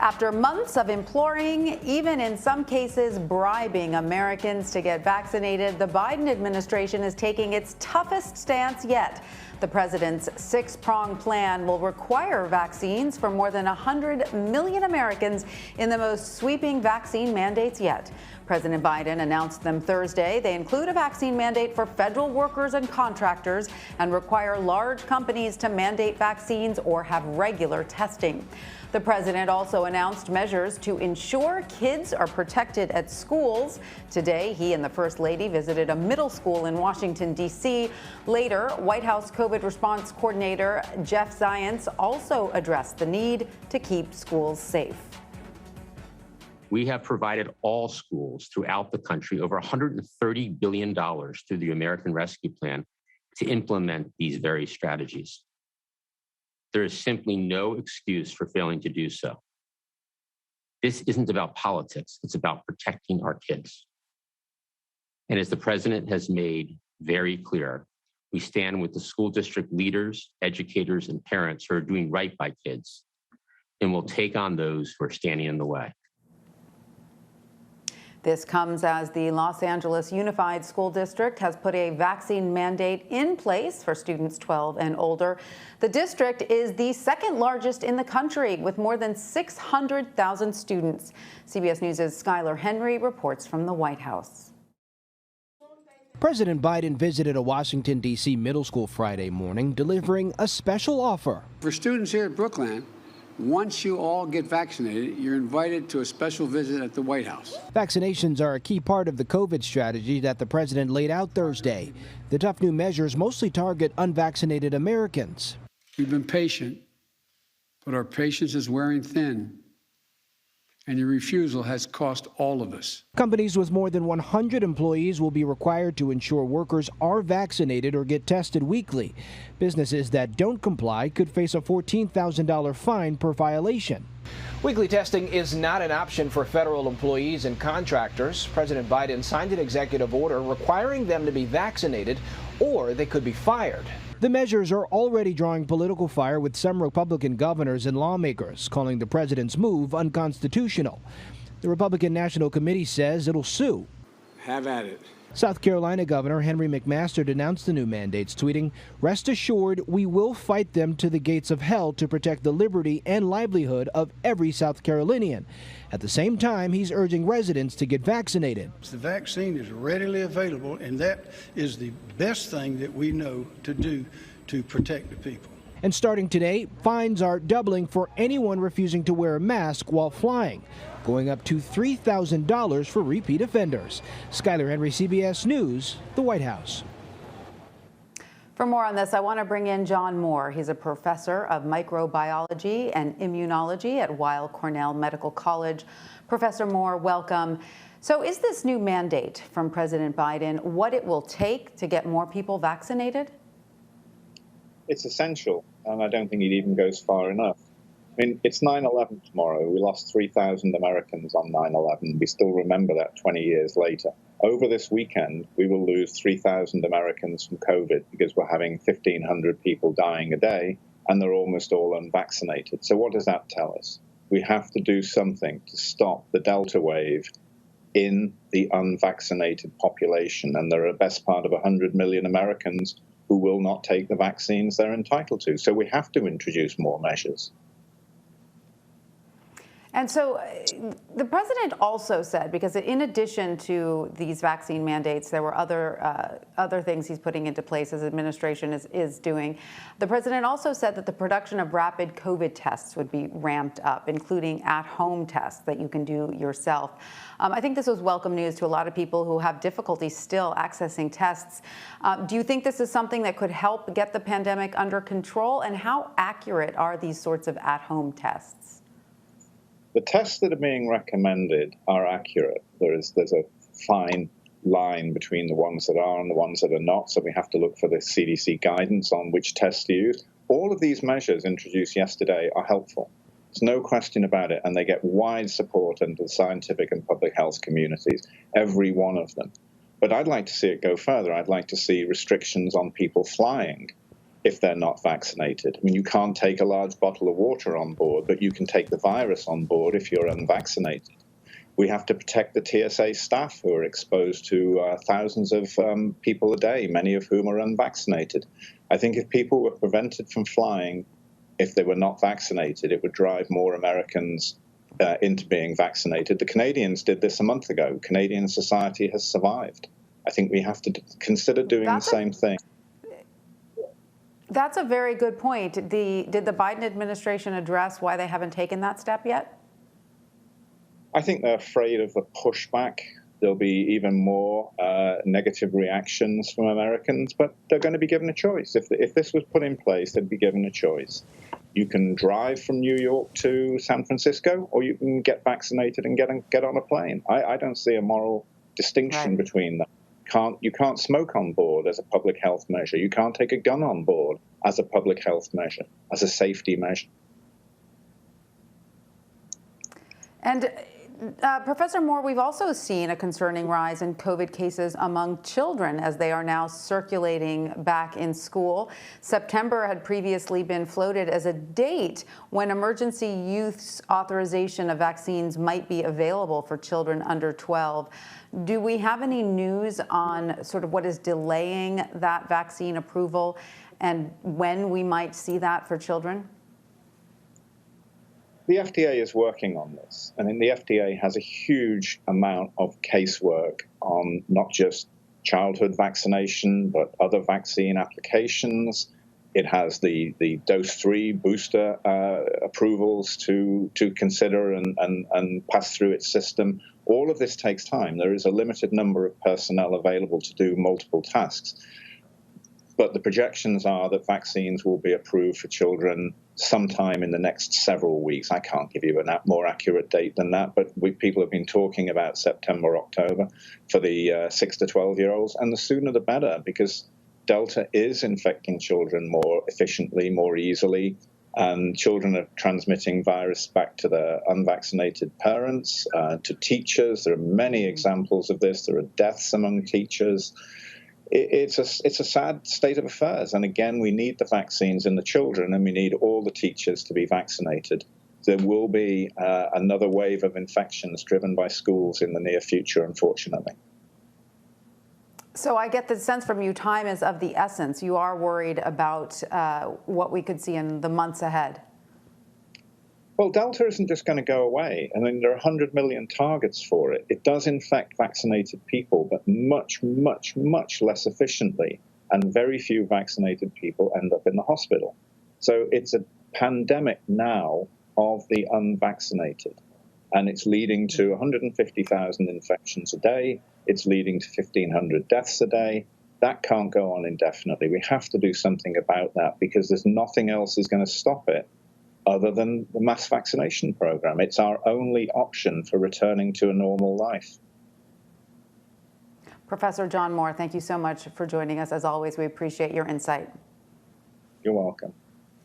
After months of imploring, even in some cases bribing Americans to get vaccinated, the Biden administration is taking its toughest stance yet. The president's six-pronged plan will require vaccines for more than 100 million Americans in the most sweeping vaccine mandates yet. President Biden announced them Thursday. They include a vaccine mandate for federal workers and contractors and require large companies to mandate vaccines or have regular testing. The president also announced measures to ensure kids are protected at schools. Today, he and the First Lady visited a middle school in Washington, D.C. Later, White House COVID response coordinator Jeff Zients also addressed the need to keep schools safe. We have provided all schools throughout the country over $130 billion through the American Rescue Plan to implement these very strategies. There is simply no excuse for failing to do so. This isn't about politics, it's about protecting our kids. And as the president has made very clear, we stand with the school district leaders, educators, and parents who are doing right by kids, and will take on those who are standing in the way. This comes as the Los Angeles Unified School District has put a vaccine mandate in place for students 12 and older. The district is the second largest in the country with more than 600,000 students. CBS News' Skyler Henry reports from the White House. President Biden visited a Washington, D.C. middle school Friday morning, delivering a special offer. For students here at Brookland, once you all get vaccinated, you're invited to a special visit at the White House. Vaccinations are a key part of the COVID strategy that the president laid out Thursday. The tough new measures mostly target unvaccinated Americans. We've been patient, but our patience is wearing thin, and your refusal has cost all of us. Companies with more than 100 employees will be required to ensure workers are vaccinated or get tested weekly. Businesses that don't comply could face a $14,000 fine per violation. Weekly testing is not an option for federal employees and contractors. President Biden signed an executive order requiring them to be vaccinated or they could be fired. The measures are already drawing political fire, with some Republican governors and lawmakers calling the president's move unconstitutional. The Republican National Committee says it'll sue. Have at it. South Carolina Governor Henry McMaster denounced the new mandates, tweeting, "Rest assured, we will fight them to the gates of hell to protect the liberty and livelihood of every South Carolinian." At the same time, he's urging residents to get vaccinated. The vaccine is readily available, and that is the best thing that we know to do to protect the people. And starting today, fines are doubling for anyone refusing to wear a mask while flying, going up to $3,000 for repeat offenders. Skyler Henry, CBS News, the White House. For more on this, I want to bring in John Moore. He's a professor of microbiology and immunology at Weill Cornell Medical College. Professor Moore, welcome. So is this new mandate from President Biden what it will take to get more people vaccinated? It's essential, and I don't think it even goes far enough. I mean, it's 9/11 tomorrow. We lost 3,000 Americans on 9/11. We still remember that 20 years later. Over this weekend, we will lose 3,000 Americans from COVID because we're having 1,500 people dying a day, and they're almost all unvaccinated. So what does that tell us? We have to do something to stop the Delta wave in the unvaccinated population, and there are the best part of 100 million Americans who will not take the vaccines they're entitled to. So we have to introduce more measures. And so the president also said, because in addition to these vaccine mandates, there were other things he's putting into place, his administration is doing. The president also said that the production of rapid COVID tests would be ramped up, including at-home tests that you can do yourself. I think this was welcome news to a lot of people who have difficulty still accessing tests. Do you think this is something that could help get the pandemic under control? And how accurate are these sorts of at-home tests? The tests that are being recommended are accurate. There's a fine line between the ones that are and the ones that are not, so we have to look for the CDC guidance on which tests to use. All of these measures introduced yesterday are helpful. There's no question about it, and they get wide support into the scientific and public health communities, every one of them. But I'd like to see it go further. I'd like to see restrictions on people flying. if they're not vaccinated. I mean, you can't take a large bottle of water on board, but you can take the virus on board if you're unvaccinated. We have to protect the TSA staff who are exposed to thousands of people a day, many of whom are unvaccinated. I think if people were prevented from flying if they were not vaccinated, it would drive more Americans into being vaccinated. The Canadians did this a month ago. Canadian society has survived. I think we have to consider doing the same thing. That's a very good point. Did the Biden administration address why they haven't taken that step yet? I think they're afraid of the pushback. There'll be even more negative reactions from Americans, but they're going to be given a choice. If this was put in place, they'd be given a choice. You can drive from New York to San Francisco, or you can get vaccinated and get on a plane. I don't see a moral distinction between them. You can't smoke on board as a public health measure. You can't take a gun on board as a public health measure, as a safety measure. And Professor Moore, we've also seen a concerning rise in COVID cases among children as they are now circulating back in school. September had previously been floated as a date when emergency use authorization of vaccines might be available for children under 12. Do we have any news on sort of what is delaying that vaccine approval and when we might see that for children? The FDA is working on this. I mean, the FDA has a huge amount of casework on not just childhood vaccination, but other vaccine applications. It has the dose 3 booster approvals to consider and pass through its system. All of this takes time. There is a limited number of personnel available to do multiple tasks. But the projections are that vaccines will be approved for children sometime in the next several weeks. I can't give you a more accurate date than that, but people have been talking about September, October for the 6 to 12-year-olds, and the sooner the better, because Delta is infecting children more efficiently, more easily, and children are transmitting virus back to their unvaccinated parents, to teachers. There are many examples of this. There are deaths among teachers. It's a sad state of affairs. And again, we need the vaccines in the children, and we need all the teachers to be vaccinated. There will be another wave of infections driven by schools in the near future, unfortunately. So I get the sense from you time is of the essence. You are worried about what we could see in the months ahead. Well, Delta isn't just going to go away. I mean, there are 100 million targets for it. It does infect vaccinated people, but much, much, much less efficiently. And very few vaccinated people end up in the hospital. So it's a pandemic now of the unvaccinated. And it's leading to 150,000 infections a day. It's leading to 1,500 deaths a day. That can't go on indefinitely. We have to do something about that because there's nothing else is going to stop it other than the mass vaccination program. It's our only option for returning to a normal life. Professor John Moore, thank you so much for joining us. As always, we appreciate your insight. You're welcome.